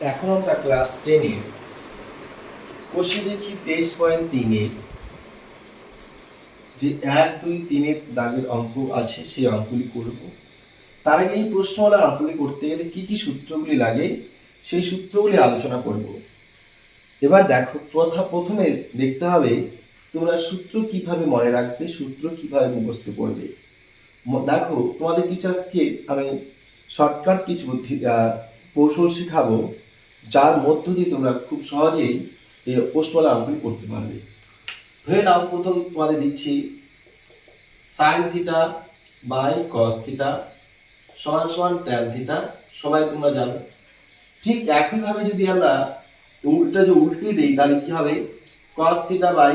এখন আমরা ক্লাস 10 এর কোষে দেখি 23.3 যে 1, 2, 3 এর দাগের অঙ্ক আছে সেই অঙ্কগুলি করব। তার আগে এই প্রশ্নওয়ালা অঙ্কগুলি করতে গেলে কি কি সূত্রগুলি লাগে সেই সূত্রগুলি আলোচনা করব। এবার দেখো, প্রথমে দেখতে হবে তোমরা সূত্র কিভাবে মনে রাখবে, সূত্র কিভাবে মুখস্থ করবে। দেখো, তোমাদের টিচার্সকে আমি শর্টকাট কিছু কৌশল শেখাবো, যার মধ্য দিয়ে তোমরা খুব সহজেই এই প্রশ্নওয়ালা অঙ্কগুলি করতে পারবে। ধরে নাও, প্রথম তোমাদের দিচ্ছি sine theta by cos theta সমান সমান ট্যান থিটা, সবাই তোমরা জানো। ঠিক একইভাবে যদি আমরা উল্টে দিই তাহলে কি হবে, cos theta by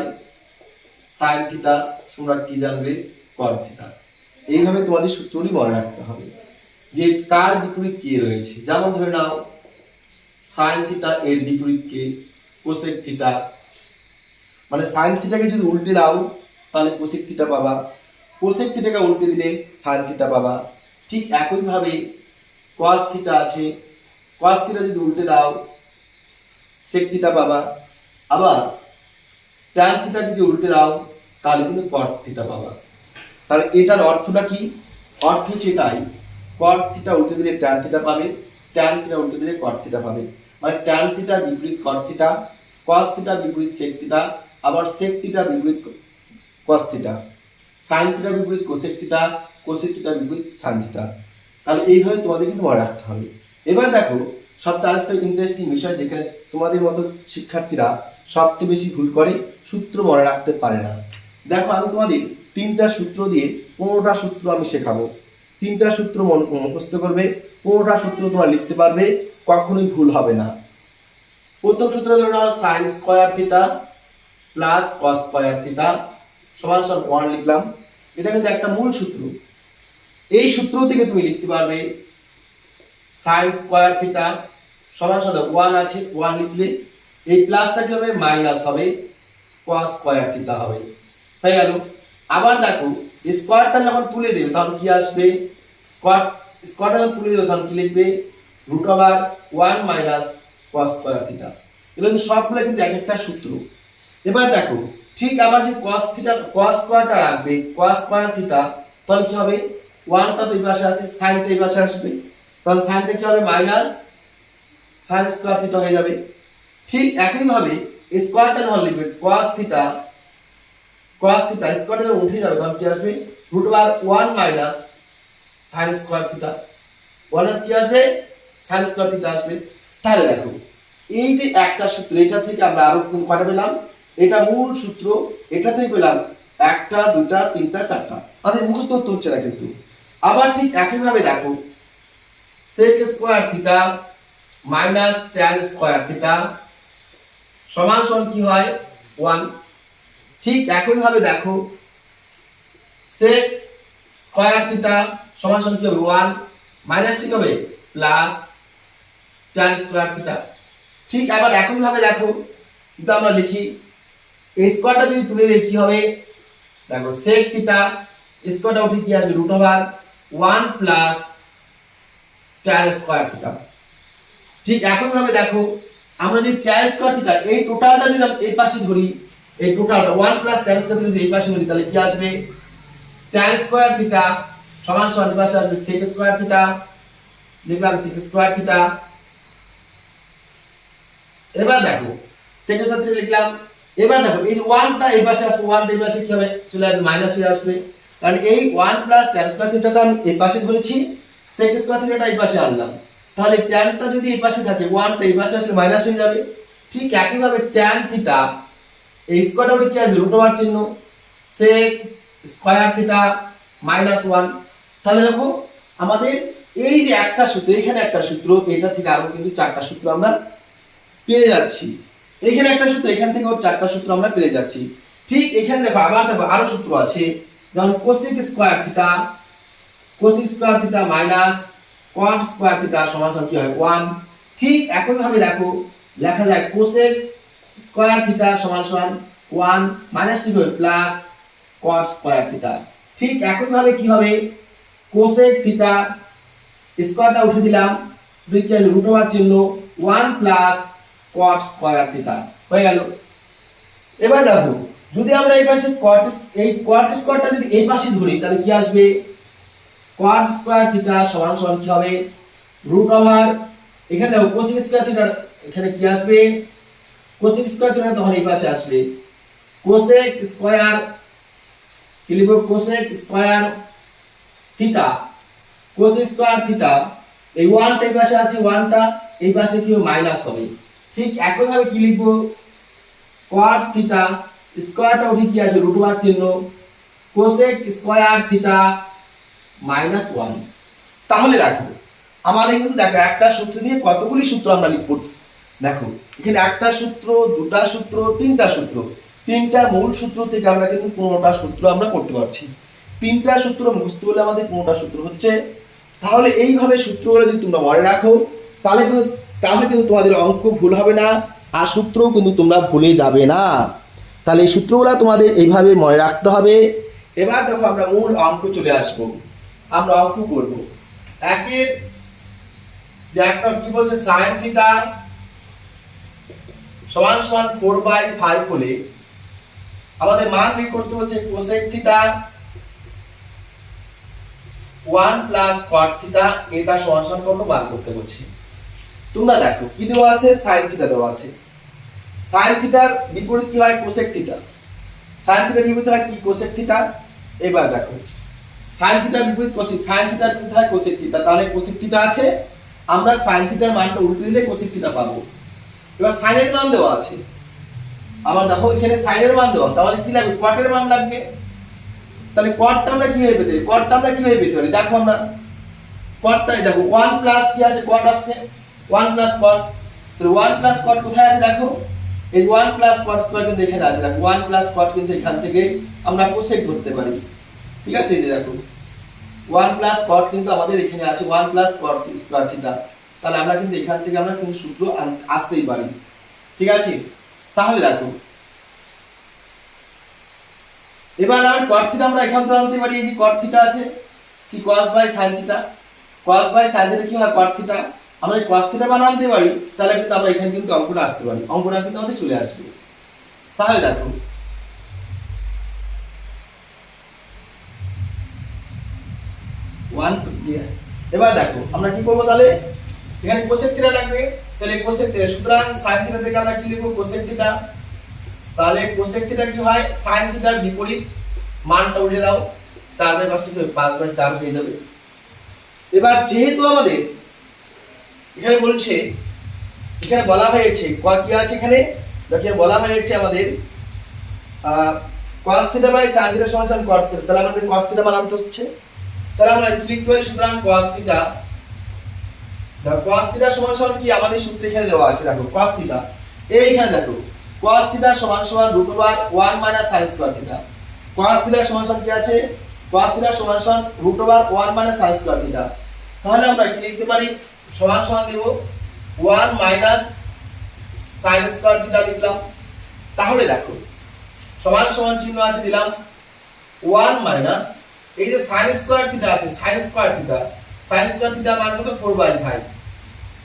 sine theta তোমরা কি জানবে, কট থিটা। এইভাবে তোমাদের সূত্রটি মনে রাখতে হবে যে কার বিপরীত কে রয়েছে। যেমন ধরে নাও সাইন থিটা এর বিপরীত কে, কোসেক থিটা, মানে সাইন থিটাকে যদি উল্টে দাও তাহলে কোসেক থিটা পাবা, কোসেক থিটাকে উল্টে দিলে সাইন থিটা পাবা। ঠিক একইভাবে কস থিটা আছে, কস থিটা যদি উল্টে দাও সেক থিটা পাবা। আবার ট্যান থিটাকে যদি উল্টে দাও তাহলে কিন্তু কট থিটা পাবা। তাহলে এটার অর্থটা কি? অর্থ হচ্ছে এটাই, কট থিটা উল্টে দিলে ট্যান থিটা পাবে, ট্যান থিটা উল্টে দিলে কট থিটা পাবে। মানে ট্যান থিটার বিপরীত কট থিটা, কস থিটার বিপরীত সেক থিটা, আবার সেক থিটার বিপরীত কস থিটা, সাইন থিটার বিপরীত কোসেক থিটা, কোসেক থিটার বিপরীত সাইন থিটা। তাহলে এইভাবে তোমাদের কিন্তু মনে রাখতে হবে। এবার দেখো, সবথেকে আরেকটা ইন্টারেস্টিং বিষয়, যেখানে তোমাদের মতো শিক্ষার্থীরা সবচেয়ে বেশি ভুল করে, সূত্র মনে রাখতে পারে না। দেখো, আমি তোমাদের 3টা সূত্র দিয়ে 15টা সূত্র আমি শেখাবো। 3টা সূত্র মুখস্থ করবে, 15টা সূত্র তোমরা লিখতে পারবে, কখনোই ভুল হবে না। প্রথম সূত্র ধরে নাও sine square theta plus cos square theta সমান সমান 1 লিখলাম। এটা কিন্তু একটা মূল সূত্র। এই সূত্র থেকে তুমি লিখতে পারবে সাইন স্কোয়ার থিটা সমান সমান 1 আছে, 1 লিখলে এই প্লাসটা কি হবে, মাইনাস হবে, কস স্কোয়ার থিটা হবে, হয়ে গেল। আবার দেখো, স্কোয়ারটা যখন তুলে দেবে তখন কি আসবে, স্কোয়ারটা যখন তুলে দেবে তখন কি লিখবে, root over 1 minus cos square theta. এগুলো কিন্তু সবগুলো কিন্তু এক একটা সূত্র। এবার দেখো, ঠিক আবার যে কস থিটা কস স্কোয়ারটা রাখবে, কস স্কোয়ার থিটা, তখন কি হবে, 1টা তো এই পাশে আছে, সাইনটা এই পাশে আসবে, তখন সাইনটা কি হবে, মাইনাস সাইন স্কোয়ার থিটা হয়ে যাবে। ঠিক একইভাবে স্কোয়ারটা যখন লিখবে কস থিটা, স্কোয়ারটা যখন উঠে যাবে তখন কি আসবে, root over 1 minus sine square theta, 1 কি আসবে, সাইন স্কোয়ার থিটা আসবে। তাহলে দেখো, এই যে একটা সূত্র, এটা থেকে আমরা আরো কয়টা পেলাম, এটা মূল সূত্র, এটা থেকে পেলাম 1টা 2টা 3টা 4টা। আমাদের মুখস্থ করতে হচ্ছে না কিন্তু। আবার ঠিক একইভাবে দেখো, sec square theta minus tan square theta সমান সমান কি হয়, 1। ঠিক একইভাবে দেখো, সেক স্কোয়ার থিটা সমান সমান কি হবে, 1 মাইনাস ঠিক হবে প্লাস ট্যান স্কোয়ার থিটা। ঠিক আবার একইভাবে দেখো, কিন্তু আমরা লিখি এই স্কোয়ারটা যদি তুলে দিই কি হবে, দেখো সেক থিটা স্কোয়ারটা উঠে কি আসবে, root over 1 plus tan square theta. ঠিক একইভাবে দেখো, আমরা যদি ট্যান স্কোয়ার থিটা এই টোটালটা যদি এই পাশে ধরি, এই টোটালটা 1 প্লাস ট্যান স্কোয়ার থিটা যদি এই পাশে ধরি তাহলে কি আসবে, ট্যান স্কোয়ার থিটা সমান সমান এই পাশে আসবে সেক স্কোয়ার থিটা, লিখলাম সেক স্কোয়ার থিটা। এবার দেখো সেক স্কোয়ার থিটা লিখলাম। এবার দেখো, এই যে 1টা এই পাশে আসবে, 1টা এই পাশে কি হবে, চলে আসবে মাইনাস হয়ে আসবে, কারণ এই 1 প্লাস ট্যান স্কোয়ার থিটাটা আমি এই পাশে ধরেছি, সেক স্কোয়ার থিটাটা এই পাশে আনলাম। তাহলে ট্যানটা যদি এই পাশে থাকে, 1টা এই পাশে আসলে মাইনাস হয়ে যাবে। ঠিক একইভাবে ট্যান থিটা এই স্কোয়ারটা উঠে কি আসবে, রুট ওভার চিহ্ন, সেক স্কোয়ার থিটা মাইনাস 1। তাহলে দেখো, আমাদের এই যে একটা সূত্র, এখানে একটা সূত্র, এটা থেকে আরো কিন্তু 4টা সূত্র আমরা পেয়ে যাচ্ছি। এখানে একটা সূত্র, এখান থেকে 4টা সূত্র আমরা পেয়ে যাচ্ছি। ঠিক এখানে দেখো, আবার দেখো আরো সূত্র আছে, যেমন cosec square theta minus cot square theta সমান সমান কি হয়, 1। ঠিক একইভাবে দেখো, লেখা যায় কোসেক স্কোয়ার থিটা সমান সমান 1 মাইনাস কি হবে, প্লাস কট স্কোয়ার থিটা। ঠিক একইভাবে কি হবে, কোসেক থিটা স্কোয়ারটা উঠে দিলাম, রুট ওভার চিহ্ন, one plus cot square theta হয়ে গেল। এবার দেখো যদি আমরা এই পাশে কট স্কোয়ারটা যদি এই পাশে ধরি তাহলে কি আসবে, কট স্কোয়ার থিটা সমান সমান কি হবে, রুট ওভার এখানে দেখো কোসেক স্কোয়ার থিটা এখানে কি আসবে, কোসেক স্কোয়ার থিটা তখন এই পাশে আসবে কোসেক স্কোয়ার, কি লিখব cosec square theta, cosec square theta এই ওয়ানটা এই পাশে আছে, ওয়ানটা এই পাশে কি মাইনাস হবে। ঠিক একই ভাবে কি লিখব, কট থিটা স্কোয়ারটা উঠে কি আসবে রুট ওভার চিহ্ন, কোসেক স্কোয়ার থিটা মাইনাস 1। তাহলে দেখো আমাদের কিন্তু দেখো একটা সূত্র দিয়ে কতগুলি সূত্র আমরা লিখব, দেখো এখানে একটা সূত্র, দুটা সূত্র, তিনটা সূত্র, তিনটা মূল সূত্র থেকে আমরা কিন্তু 15টা সূত্র আমরা করতে পারছি। তিনটা সূত্র মুখস্থ করলে আমাদের 15টা সূত্র হচ্ছে। তাহলে এইভাবে সূত্রগুলো যদি তোমরা মনে রাখো তাহলে কিন্তু তোমাদের অঙ্ক ভুল হবে না, আর সূত্রও কিন্তু তোমরা ভুলে যাবে না। তাহলে এই সূত্রগুলো তোমাদের এইভাবে মনে রাখতে হবে। এবার দেখো আমরা মূল অঙ্ক চলে আসবো, আমরা অঙ্ক করব। একের যে একটা কি বলছে sin থিটা সমান সমান 4/5 হলে আমাদের মান বের করতে হচ্ছে cosec theta 1 plus cot theta, এটা সমান সমান কত বার করতে হচ্ছে। তোমরা দেখো কি দেওয়া আছে, sin থিটা দেওয়া আছে, sin থিটার বিপরীত কি হয় cosec থিটা, sin থিটার বিপরীত হয় কি cosec থিটা। এবার দেখো sin থিটার বিপরীত cosec, sin থিটার বিপরীত হয় cosec থিটা, তাহলে cosec থিটা আছে, আমরা sin থিটার মানটা উল্টে দিলে cosec থিটা পাবো। এবার sin এর মান দেওয়া আছে, আমার দেখো এখানে sin এর মান দেওয়া আছে, আমাদের কি লাগবে cot এর মান লাগবে। তাহলে cotটা আমরা কিভাবে পেতে পারি, cotটা আমরা কিভাবে পেতে পারি, দেখো আমরা cotটাই দেখো 1 প্লাস কি আছে cot আছে 1 প্লাস cot, তাহলে 1 প্লাস cot কোথায় আছে দেখো, এই 1 প্লাস cot স্কয়ার কিন্তু এখানে আছে, দেখো 1 প্লাস cot কিন্তু এখান থেকে আমরা cosec ধরতে পারি। ঠিক আছে, এই যে দেখো 1 প্লাস cot কিন্তু আমাদের এখানে আছে 1 প্লাস cot স্কয়ার থিটা, তাহলে আমরা কিন্তু এখান থেকে আমরা কিন্তু সূত্র আসতেই পারি। ঠিক আছে, তাহলে দেখো এবার আমরা cot থিটা আমরা এখান থেকে আনতে পারি, এই যে cot থিটা আছে কি cos by sin theta, cos by sin theta কি হয় cot থিটা, আমরা এই cos থিটা মান আনতে পারি, তাহলে কিন্তু আমরা এখানে কিন্তু অঙ্কটা আসতে পারি, অঙ্কটা কিন্তু আমাদের চলে আসবে। তাহলে দেখো এবার দেখো আমরা কি করব, তাহলে এখানে cosec থিটা লাগবে, তাহলে cosec থিটা, সুতরাং sin থিটা থেকে আমরা কি লিখব cosec থিটা, তাহলে cosec থিটা কি হয় sin থিটার বিপরীত, মানটা উল্টে দাও 4/5 কি 5/4 হয়ে যাবে। এবার যেহেতু আমাদের এখানে বলছে, এখানে বলা হয়েছে কি আছে এখানে, এখানে বলা হয়েছে আমাদের cos theta by sin theta সমান সমান cot থিটা, তাহলে আমাদের cos থিটা মান আনতে হচ্ছে, তাহলে আমরা লিখতে পারি সুতরাং cos থিটা, দেখো cos থিটা সমান সমান কি আমাদের সূত্র এখানে দেওয়া আছে, দেখো cos থিটা এইখানে দেখো cos থিটা সমান সমান √1 - sin square theta, cos theta সমান সমান কি আছে, cos থিটা সমান সমান √1 - sin স্কয়ার থিটা, তাহলে আমরা কি লিখতে পারি সমান সমান দেব 1 - sin স্কয়ার থিটা লিখলাম। তাহলে দেখো সমান সমান চিহ্ন আছে দিলাম 1 মাইনাস এই যে sin স্কয়ার থিটা আছে, sin স্কয়ার থিটা মান কত 4/5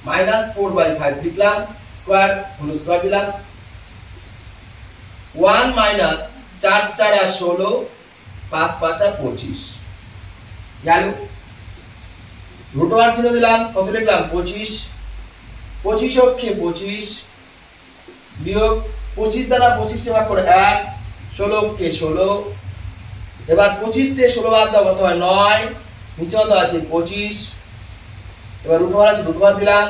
মাইনাস 4/5 লিখলাম, স্কয়ার হোল স্কয়ার দিলাম, 1 মাইনাস 4 4 আর 16 5 5 আর 25 গেল, রুট ওভার চিহ্ন দিলাম, কত লিখলাম 25, 25 অক্ষে 25 বিয়োগ 25 দ্বারা 25 কে ভাগ করে 1, 16 অক্ষে 16, এবার 25 থেকে 16 বাদ দাও কত হয় 9, নিচে কত আছে 25, এবার রুট ওভার আছে রুট ওভার দিলাম,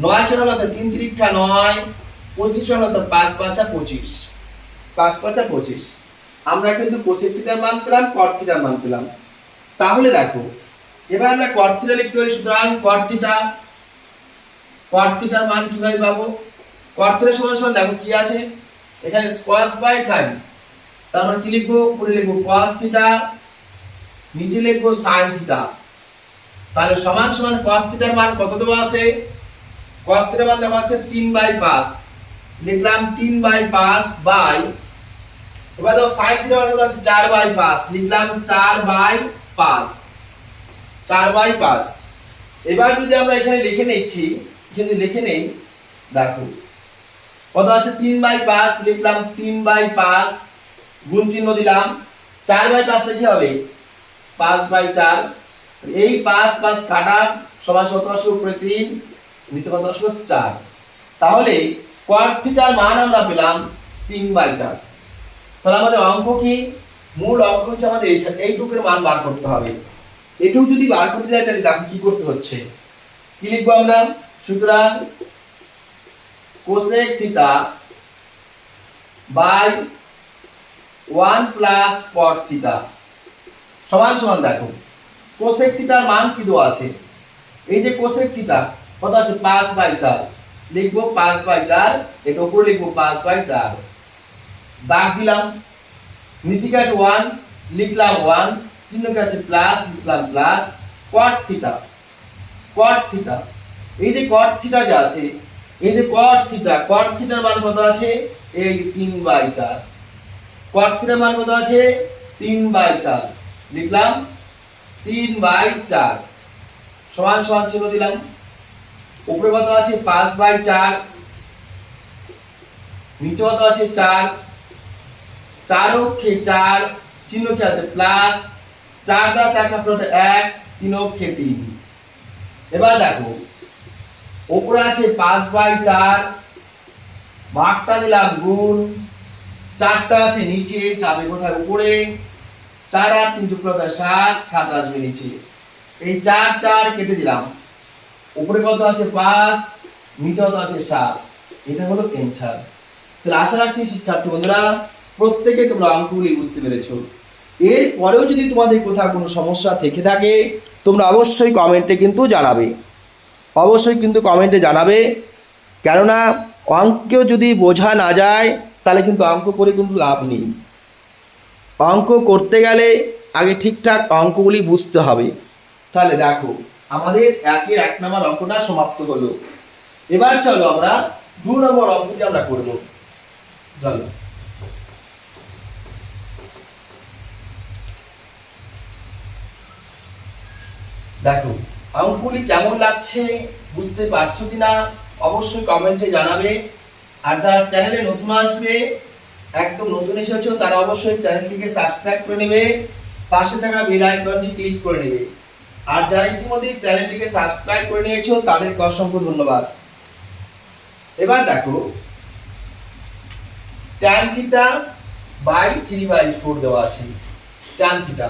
9 কে হলো তো 3 3 9, 25 হলো তো 5 5 আর 25, 5 5 আর 25, আমরা কিন্তু cosec থিটার মান পেলাম, cot থিটার মান পেলাম। তাহলে দেখো এবার আমরা cot থিটা লিখতে পারি, সুতরাং cot থিটার মান কিভাবে পাবো, cot থিটা সমান সমান দেখো কি আছে এখানে cos বাই sin, তার মানে কি লিখবো, উপরে লিখবো cos থিটা, নিচে লিখবো sin থিটা, তাহলে সমান সমান cos থিটার মান কত দেওয়া আছে, cos থিটার মান দেওয়া আছে 3/5 লিখলাম 3/5 বাই, এবার দেখো sin থিটার মান কত আছে 4/5 লিখলাম 4/5। এবার যদি আমরা এখানে লিখে নেই দেখো কত আছে 3/5, লিখলাম 3/5, গুণ চিহ্ন দিলাম। 4/5 কি হবে 5/4, এই 5 কাটা সমান কত আসলো উপরে 3, নিচে কত আসলো 4। তাহলে cot থিটার মান আমরা পেলাম 3/4। তাহলে আমাদের অঙ্ক কি, মূল অঙ্ক হচ্ছে আমাদের এইটুকুর মান বার করতে হবে। এটুকু যদি বার করতে যাই তাহলে দেখো কি করতে হচ্ছে, কি লিখবো আমরা। সুতরাং cosec theta by 1 plus cot theta সমান সমান, দেখো কোসেক থিটার মান কি দেওয়া আছে, এই যে কোসেক থিটা কত আছে 5/4, লিখবো 5/4, এটা উপরে লিখবো 5/4, দাগ দিলাম। নিচে কি আছে 1, লিখলাম 1, চিহ্ন কি আছে প্লাস, লিখলাম প্লাস। কট থিটা, কট থিটা, এই যে কট থিটা যে আছে, এই যে কট থিটা, কট থিটার মান কত আছে এই 3/4, কট থিটার মান কত আছে 3/4, লিখলাম 3/4 সমান সমান চিহ্ন দিলাম। উপরে কত আছে 5/4, নিচে কত আছে 4, 4 অক্ষে 4, চিহ্ন কি আছে প্লাস, 4 দ্বারা 4 কাটলে হতো 1, 3 অক্ষে 3। এবার দেখো উপরে আছে 5/4, ভাগটা দিলাম গুণ, 4টা আছে নিচে, চাবে কোথায় উপরে, 4 আর 3 যোগ করলে 7, 7 আসবে নিচে, এই 4 4 কেটে দিলাম। উপরে কত আছে 5, নিচে কত আছে 7, এটা হলো অ্যানসার। তাহলে আশা রাখছি শিক্ষার্থী বন্ধুরা প্রত্যেকে তোমরা অঙ্কগুলি বুঝতে পেরেছো। এর পরেও যদি তোমাদের কোথাও কোনো সমস্যা থেকে থাকে তোমরা অবশ্যই কমেন্টে কিন্তু জানাবে, অবশ্যই কিন্তু কমেন্টে জানাবে, কেননা অঙ্ক যদি বোঝা না যায় তাহলে কিন্তু অঙ্ক করে কিন্তু লাভ নেই। অঙ্ক করতে গেলে আগে ঠিকঠাক অঙ্কগুলি বুঝতে হবে। তাহলে দেখো আমাদের 1 নম্বর অঙ্কটা সমাপ্ত হলো। এবার চলো আমরা 2 নম্বর অঙ্কটি আমরা করব। চলো দেখো অঙ্কগুলি কেমন লাগছে, বুঝতে পারছো কিনা অবশ্যই কমেন্টে জানাবে। আর যারা চ্যানেলে নতুন আসবে, একদম নতুন এসেছো, তারা অবশ্যই চ্যানেলটিকে সাবস্ক্রাইব করে নেবে, পাশে থাকা বেল আইকনটি ক্লিক করে নেবে। আর যারা ইতিমধ্যে চ্যানেলটিকে সাবস্ক্রাইব করে নিয়েছো তাদেরকে অসংখ্য ধন্যবাদ। এবার দেখো tan থিটা বাই 3/4 দেওয়া আছে। tan থিটা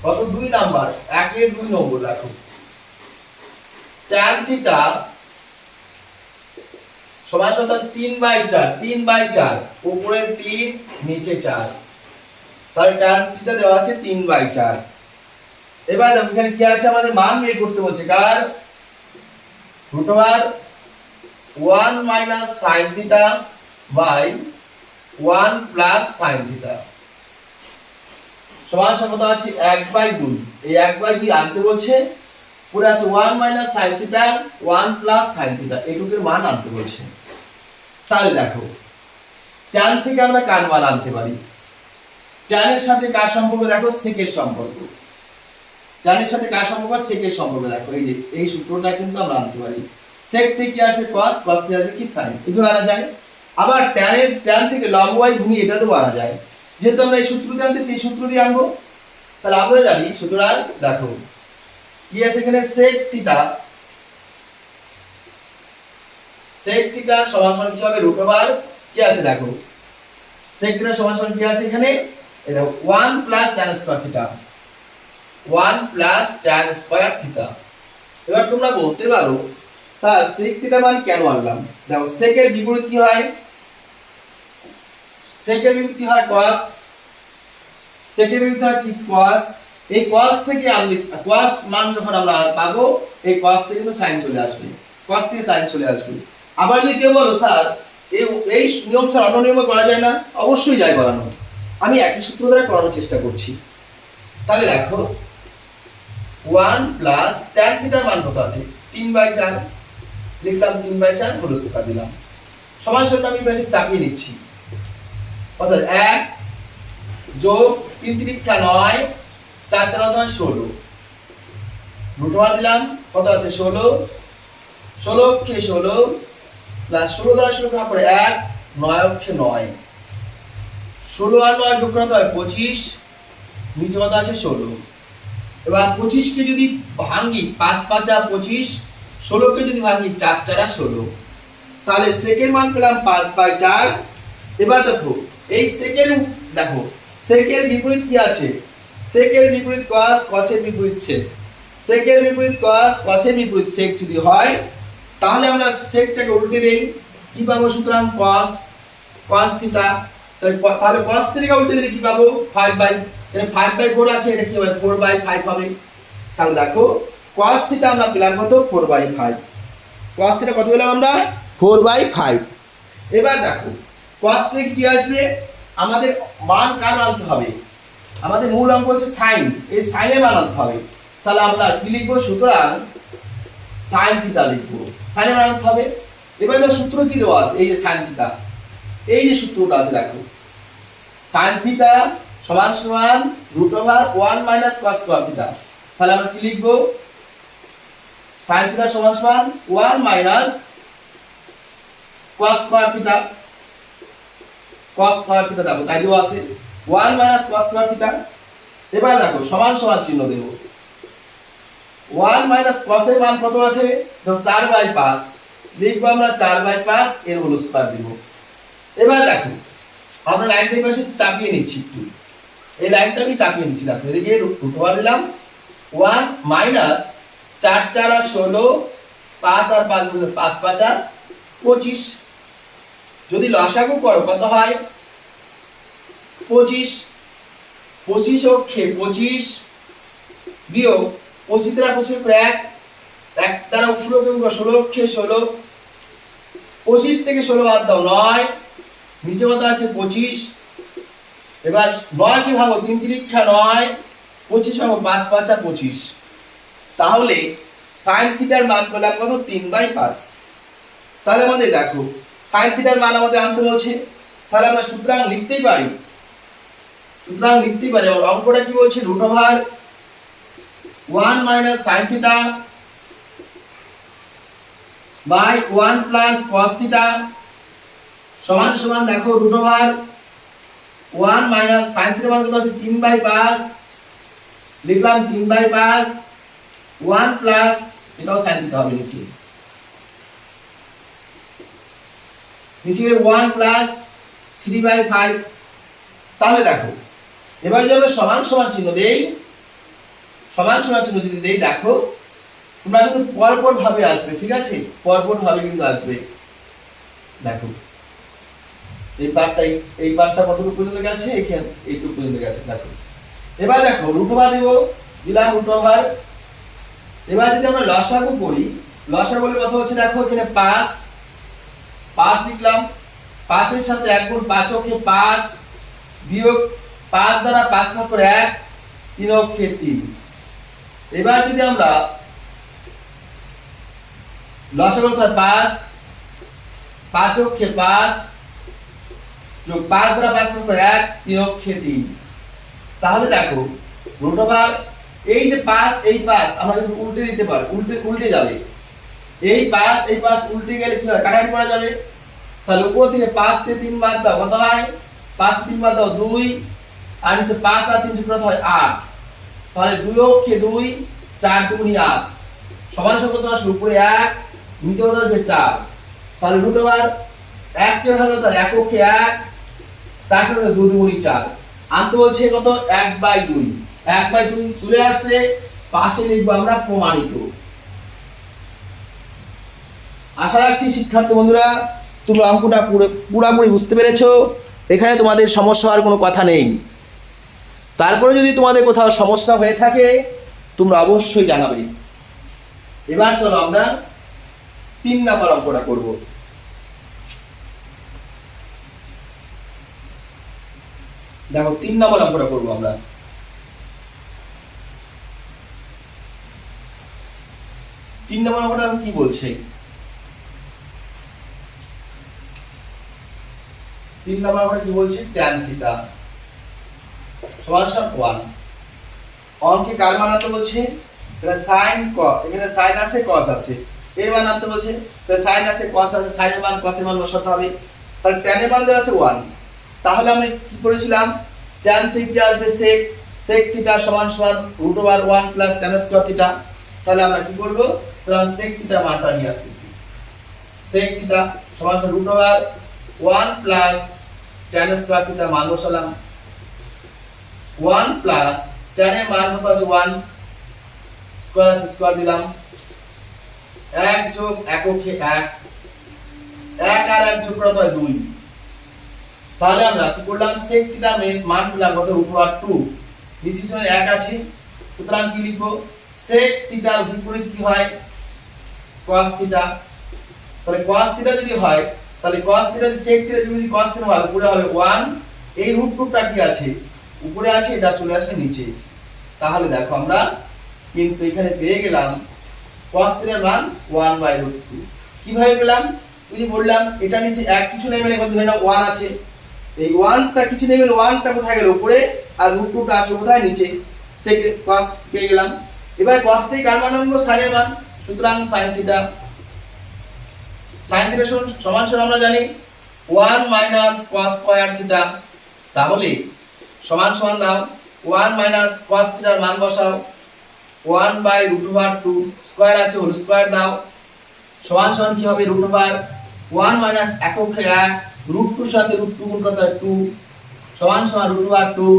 কত 2 নাম্বার, 1 এর 2 নম্বর দেখো। tan থিটা সমান সমান আছে 3/4, 3/4 উপরে 3 নিচে 4, তাহলে tan থিটা দেওয়া আছে 3/4। এবার দেখো এখানে কি আছে, আমাদের মান বের করতে বলছে কার, √1 minus sin theta by 1 plus sin theta সমান সমান আছে 1/2, এই 1/2 আনতে বলছে। পুরো আছে 1 minus sin theta 1 plus sin theta, এটুকুর মান আনতে বলছে। তাহলে দেখো tan থেকে আমরা কার মান আনতে পারি, tan এর সাথে কার সম্পর্ক দেখো, সেকের সম্পর্ক। tan এর সাথে কার সম্পর্ক, সেকের সম্পর্ক। দেখো এই যে এই সূত্রটা কিন্তু আমরা আনতে পারি। sec থেকে কি আসবে cos, cos থেকে আসবে কি sin, এভাবে আনা যায়। আবার tan থেকে log y গুণি এটা তো আনা যায়। যেহেতু আমরা এই সূত্র দিয়ে আনতেছি, এই সূত্র দিয়ে আনবো। তাহলে আমরা জানি সুতরাং দেখো কি আছে এখানে, sec থিটা, sec থিটা সমান সমান কি হবে √, কি আছে দেখো sec থিটা সমান সমান কি আছে এখানে, এই দেখো 1 plus tan square theta, 1 plus tan square theta. এবার তোমরা বলতে পারো স্যার sec থিটা মান কেন আনলাম, দেখো sec এর বিপরীত কি হয়, sec এর বিপরীত কি হয় cos, sec এর বিপরীত হয় কি cos। এই cos থেকে আমরা cos মান যখন আমরা পাবো, এই cos থেকে কিন্তু sin চলে আসবে, cos থেকে sin চলে আসবে। আবার যদি কেউ বলো স্যার এই নিয়ম ছাড়া অন্য নিয়মে করা যায় না, অবশ্যই যায় করানো, আমি একই সূত্র দ্বারা করানোর চেষ্টা করছি। তাহলে দেখো 1 প্লাস tan থিটার মান কত আছে 3/4, লিখলাম 3/4 হোল স্কয়ার দিলাম, সমান সমান আমি পাশে চাপিয়ে নিচ্ছি, অর্থাৎ 1 যোগ 3 3 9, 4 4 হয় 16, √1 দিলাম কত আছে 16, 16 কে 16, প্লাস 16 দ্বারা 16 ভাগ করে 1, 9 অক্ষে 9, 16 আর 9 যোগ করা হয় 25, নিচে কত আছে 16। এবার 25 কে যদি ভাঙি 5 5 25, 16 কে যদি ভাঙি 4 4 16, তাহলে সেকের মান পেলাম 5/4। এবার দেখো এই সেকের, দেখো সেকের বিপরীত কি আছে, সেকের বিপরীত cos, cosের বিপরীত sec, সেকের বিপরীত cos, cosের বিপরীত sec যদি হয় তাহলে আমরা সেকটাকে উল্টে দেই, কি পাবো, সুতরাং cos cos থিটা, তাহলে cos থিটাকে উল্টে দিলে কি পাবো 5/, এখানে 5/4 আছে, এটা কি হবে 4/5 হবে। তাহলে দেখো cos থিটা আমরা পেলাম কত 4/5, cos থিটা কত পেলাম আমরা 4/5। এবার দেখো cos থেকে কি আসবে, আমাদের মান কার আনতে হবে, আমাদের মূল অঙ্ক হচ্ছে sin, এই sin এর মান আনতে হবে। তাহলে আমরা কি লিখবো, সুতরাং sin থিটা লিখবো, sin এর মান আনতে হবে। এবার যে সূত্র কি দেওয়া আছে, এই যে sin থিটা, এই যে সূত্রটা আছে দেখো, sin থিটা সমান সমান √1 - cos স্কয়ার থিটা। তাহলে আমরা কি লিখবো, sin থিটা সমান সমান 1 - cos square theta, cos square theta দেখো তাই দেওয়া আছে 1 - cos স্কয়ার থিটা। এবার দেখো সমান সমান চিহ্ন দেব, 1 - cos এর মান কত আছে, দেখো 4/5, লিখবো আমরা 4/5 এর হোল স্কয়ার দেব। এবার দেখো আমরা লাইনটা এই পাশে চাপিয়ে নিচ্ছি, একটু এই লাইনটা আমি চাপিয়ে নিচ্ছি, দেখো এদিকে √1 দিলাম, 1 - 4 4 আর 16, 5 আর 5 5 5 আর 25, যদি লসাগু করো কত হয় 25, 25 অক্ষে 25 বিয়োগ 25 দ্বারা 25 করে 1, 1 দ্বারা 16 গুণ করো 16 অক্ষে 16, 25 থেকে 16 বাদ দাও 9, নিচে কত আছে 25। এবার 9 কে ভাঙো 3 3 9, 25 ভাঙো 5 5 আর 25, তাহলে sin থিটার মান পেলাম কত 3/5। তাহলে আমাদের দেখো sin থিটার মান আমাদের আনতে বলছে, তাহলে আমরা সুতরাং লিখতেই পারি, আর অঙ্কটা কি বলছে, √1 - sin theta by 1 + cos theta সমান সমান দেখো √1 - sin থিটা মান কত আছে 3/5, লিখলাম 3/5, 1 প্লাস এটাও sin থিটা হবে নিচে 1 প্লাস 3/5। তাহলে দেখো এবার যদি আমরা সমান সমান চিহ্ন দেই, সমান সমান চিহ্ন যদি দেই দেখো তোমরা কিন্তু পরপর ভাবে আসবে, ঠিক আছে, পরপর ভাবে কিন্তু আসবে। দেখো এই পার্টটা কতটুকু পর্যন্ত গেছে, এখানে এইটুকু পর্যন্ত গেছে। দেখো এবার দেখো √1 দিব, দিলাম √1। এবার যদি আমরা লসাগু করি, লসাগু বলে কথা হচ্ছে দেখো এখানে 5 লিখলাম, 5 এর সাথে 1 গুণ 5 অক্ষে 5 বিয়োগ 5 দ্বারা 5 ভাগ করে 1, 3 অক্ষে 3। এবার যদি আমরা লসাগু করতে 5 অক্ষে 5 যোগ 5 দ্বারা 5 ভাগ করে 1, 3 অক্ষে 3, তাহলে দেখো √1 এই যে 5 এই 5 আমরা কিন্তু উল্টে দিতে পারি, উল্টে যাবে, এই 5 উল্টে গেলে কি হয় কাটাকাটি করা যাবে। তাহলে উপর থেকে 5 থেকে 3 বাদ দাও কত হয়, 5 3 বাদ দাও 2, আর নিচে 5 আর 3 যোগ কত হয় 8, তাহলে 2 অক্ষে 2, 4 2 8 সমান সমান কত আসলে উপরে 1, নিচে কত আসবে 4। তাহলে √1 1 কে ভাঙলে তাহলে 1 অক্ষে 1, 4 কে 2 2 4 আনতে বলছে কত 1/2, 1/2 চলে আসছে, পাশে লিখবো আমরা প্রমাণিত। আশা রাখছি শিক্ষার্থী বন্ধুরা তোমরা অঙ্কটা পুরোপুরি বুঝতে পেরেছো, এখানে তোমাদের সমস্যা হওয়ার কোনো কথা নেই। তারপরে যদি তোমাদের কোথাও সমস্যা হয়ে থাকে তোমরা অবশ্যই জানাবে। এবার চলো আমরা 3 নাম্বার অঙ্কটা করব। দেখো 3 নাম্বার অঙ্কটা করব আমরা। 3 নাম্বার অঙ্কটা কি বলছে, 3 নাম্বার অঙ্কটা কি বলছে, tan থিটা সমান 1। অঙ্কে কার মান আনতে বলছে, এখানে sin cos, এখানে sin আছে cos আছে, এর মান আনতে বলছে, তাহলে সাইন আছে কস আছে, সাইনের মান কসের মান বসাতে হবে। তাহলে ট্যানের মান দেওয়া আছে 1, তাহলে আমি কি করেছিলাম, ট্যান থেকে কি আসবে সেক, সেক থিটা সমান সমান √1 প্লাস ট্যান স্কয়ার থিটা। তাহলে আমরা কি করব, তাহলে সেক থিটা মানটা নিয়ে আসতেছি, সেক থিটা সমান সমান √1 প্লাস ট্যান স্কয়ার থিটা মান বসালাম, 1 প্লাস ট্যানের মান কত আছে 1, স্কয়ার আছে স্কয়ার দিলাম, 1 যোগ এককে 1, 1 আর 1 যোগ করা হয় 2। তাহলে আমরা কি করলাম, sec থিটার মান পেলাম কত √2, ডিসিশনে 1 আছে, সুতরাং কি লিখব, sec থিটার বিপরীত কি হয় cos থিটা। তাহলে cos থিটা যদি হয়, তাহলে cos থিটা যদি sec থিটার বিপরীত cos থিটা হয়, উপরে হবে 1, এই √2টা কি আছে উপরে আছে, এটা চলে আসবে নিচে। তাহলে দেখো আমরা কিন্তু এখানে পেয়ে গেলাম cos থিটার মান 1/√2। কিভাবে পেলাম, ওই যে বললাম এটা নিচে এক কিছু নেই, মানে কত ধরে নাও 1 আছে, এই 1টা কিছু নেই, মানে 1টা কোথায় গেল উপরে, আর √2টা আসলো কোথায় নিচে, sec cos পেয়ে গেলাম। এবার cos থেকে কার মান আনবো, sin এর মান, সুতরাং sin থিটা, sin থিটা সমান সমান আমরা জানি 1 মাইনাস cos স্কয়ার থিটা। তাহলে সমান সমান দাও 1 মাইনাস cos থিটার মান বসাও, 1/√2 স্কয়ার আছে হোল স্কয়ার দাও, সমান সমান কি হবে √1 মাইনাস এককে 1, √2 সাথে √2 গুণ করতে হয় 2, সমান সমান √2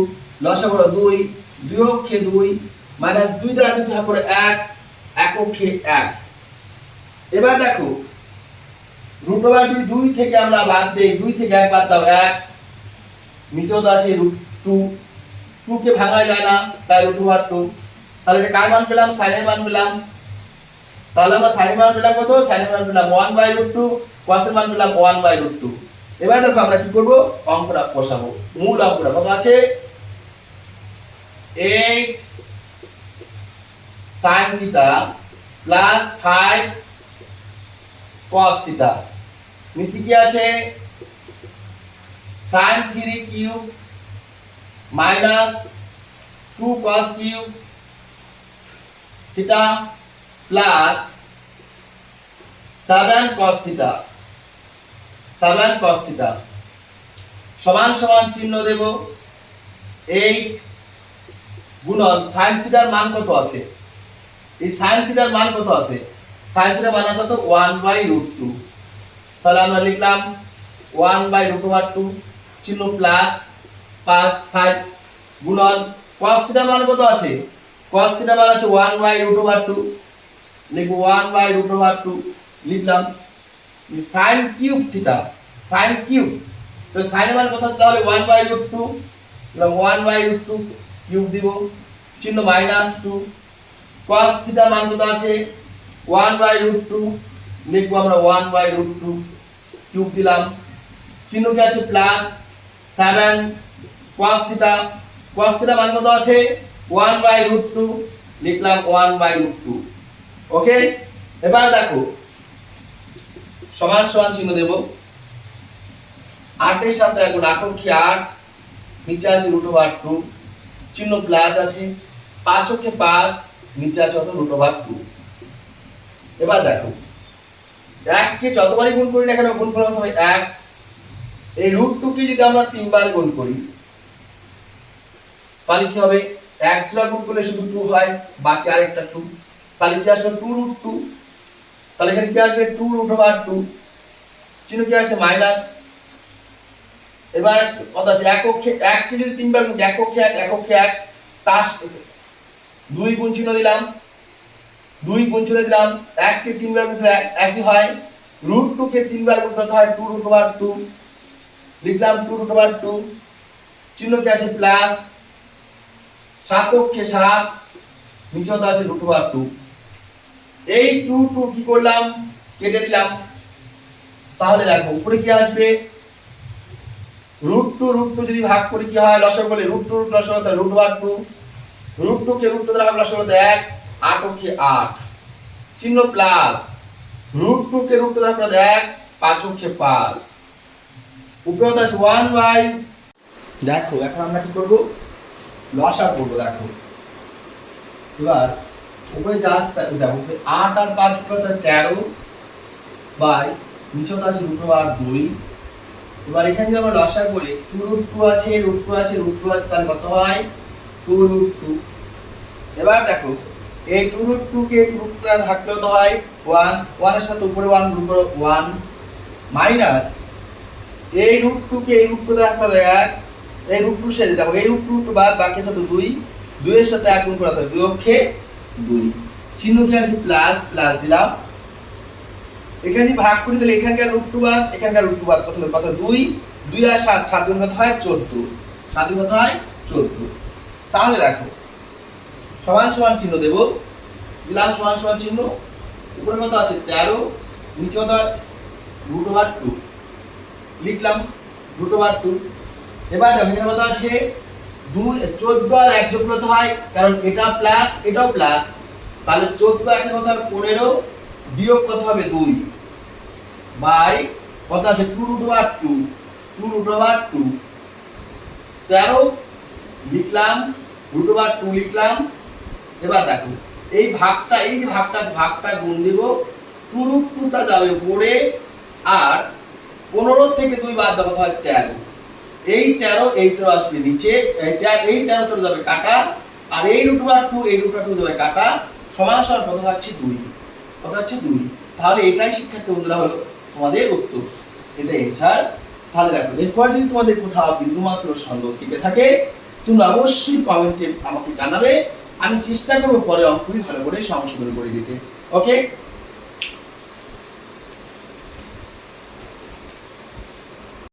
লসাগু 2, 2 অক্ষে 2 মাইনাস 2 দ্বারা 2 ভাগ করে 1, এককে 1। এবার দেখো √2 যদি 2 থেকে আমরা বাদ দেই, 2 থেকে 1 বাদ দাও 1, নিচেও তো আছে √2, 2 কে ভাঙা যায় না, তাই √2। তাহলে এটা কার মান পেলাম, sin এর মান পেলাম। তাহলে আমরা sin এর মান পেলাম কত, sin এর মান পেলাম 1/√2, cos এর মান পেলাম 1/√2। এবার দেখো আমরা কি করব, অঙ্কটা বসাবো, মূল অঙ্কটা কত আছে, 8 sin theta plus 5 cos theta, নিচে কি আছে sin 3 cube minus 2 cos cube theta plus 7 cos theta, 7 cos theta সমান সমান চিহ্ন দেব 8 গুণন sin থিটার মান কত আছে, এই sin থিটার মান কত আছে, sin থিটার মান আছে তো 1/√2। তাহলে আমরা লিখলাম 1/√2 চিহ্ন প্লাস 5 গুণন cos থিটার মান কত আছে, cos থিটার মান আছে 1/√2, লিখব 1/√2 লিখলাম, sin cube theta, sin cube, তো sin এর মান কত আছে, তাহলে 1/√2 লিখলাম 1/√2 কিউব দিব, চিহ্ন -2, cos থিটার মান কত আছে 1/√2, লিখব আমরা 1/√2 কিউব দিলাম, চিহ্ন কি আছে প্লাস 7 cos থিটা, cos থিটার মান কত আছে 1/√2, লিখলাম 1/√2। ওকে, এবার দেখো সমান সমান চিহ্ন দেব, 8 এর সাথে এখন 8 কি 8, নিচে আছে √2, চিহ্ন প্লাস আছে, 5 কে 5, নিচে আছে কত √2। এবার দেখো 1 কে যতবারই গুণ করি না কেন গুণফল কত হবে 1, এই √2 কে যদি আমরা 3 বার গুণ করি তাহলে কি হবে, 1 জোড়া গুণ করলে শুধু 2 হয়, বাকি আরেকটা 2, তাহলে কি আসবে 2√2। তাহলে এখানে কি আসবে 2√2, চিহ্ন কি আছে মাইনাস। এবার কত আছে, এককে 1 কে যদি 3 বার গুণ, এককে 1 তার 2 গুণ চিহ্ন দিলাম, 2 গুণ চিহ্ন দিলাম, 1 কে 3 বার গুণ করলে একই হয়, √2 কে 3 বার গুণ করতে হয় 2√2, লিখলাম 2√2, চিহ্ন কি আছে প্লাস, 7 কে 7, নিচে তো আছে √2। এই 2 কি করলাম, কেটে দিলাম, তাহলে দেখো উপরে কি আসবে, √2 যদি ভাগ করি কি হয়, লসাগু বলে √2 লসাগু তাহলে √2, √2 কে √2 দ্বারা ভাগ লসাগু 1, 8 কে 8, চিহ্ন প্লাস, √2 কে √2 দ্বারা ভাগ 1, 5 কে 5, উপরে আছে 1/, দেখো এখন আমরা কি করব, লসাগু করব। দেখো এবার উপরে যা আসতে দেখো 8 আর 5 কত 13 বাই নিচেটা আছে √2। এবার এখানে যদি আমরা লসাগু করি 2√2 আছে √2 আছে √2 আছে তাহলে কত হয় 2√2। এবার দেখো এই 2√2 কে 2√2 টা থাকলে তো হয় 1 1 এর সাথে উপরে 1 উপরে 1 মাইনাস এই √2 কে এই √2 তে রাখলে 1 এই √2 সাথে দেখো এই √2 বাদ বাকি আছে 2 2 এর সাথে 1 গুণ করা হয় 2 অক্ষে 2 চিহ্ন কি আছে প্লাস প্লাস দিলাম। এখানে যদি ভাগ করি তাহলে এখানকার √2 বাদ এখানকার √2 বাদ কত হলো কত 2 2 আর 7 7 গুণ কত হয় 14 7 গুণ কত হয় 14। তাহলে দেখো সমান সমান চিহ্ন দেব দিলাম সমান সমান চিহ্ন উপরে কত আছে 13 নিচে কত √2 লিখলাম √2। এবার দেখো এখানে কত আছে 14 আর 1 যোগ করতে হয় কারণ এটা প্লাস এটাও প্লাস তাহলে 14 এখানে কত হবে 15 বিয়োগ কত হবে 2 বাই কত আছে 2√2 2√2 13 লিখলাম √2 লিখলাম। এবার দেখো এই ভাগটা এই যে ভাগটা আছে ভাগটা গুণ দেব 2√2 টা যাবে উপরে আর 15 থেকে 2 বাদ দেওয়া হয় 13 এই 13 আসবে নিচে এই 13 তোর যাবে কাটা আর এই √2 যাবে কাটা সমান সমান কত থাকছে 2 কত থাকছে 2। তাহলে এটাই শিক্ষার্থী বন্ধুরা হলো তোমাদের উত্তর এটা অ্যানসার। তাহলে দেখো এরপর যদি তোমাদের কোথাও বিন্দুমাত্র সন্দেহ থেকে থাকে তোমরা অবশ্যই কমেন্টে আমাকে জানাবে আমি চেষ্টা করব পরে অঙ্কগুলি ভালো করে সংশোধন করে দিতে। ওকে।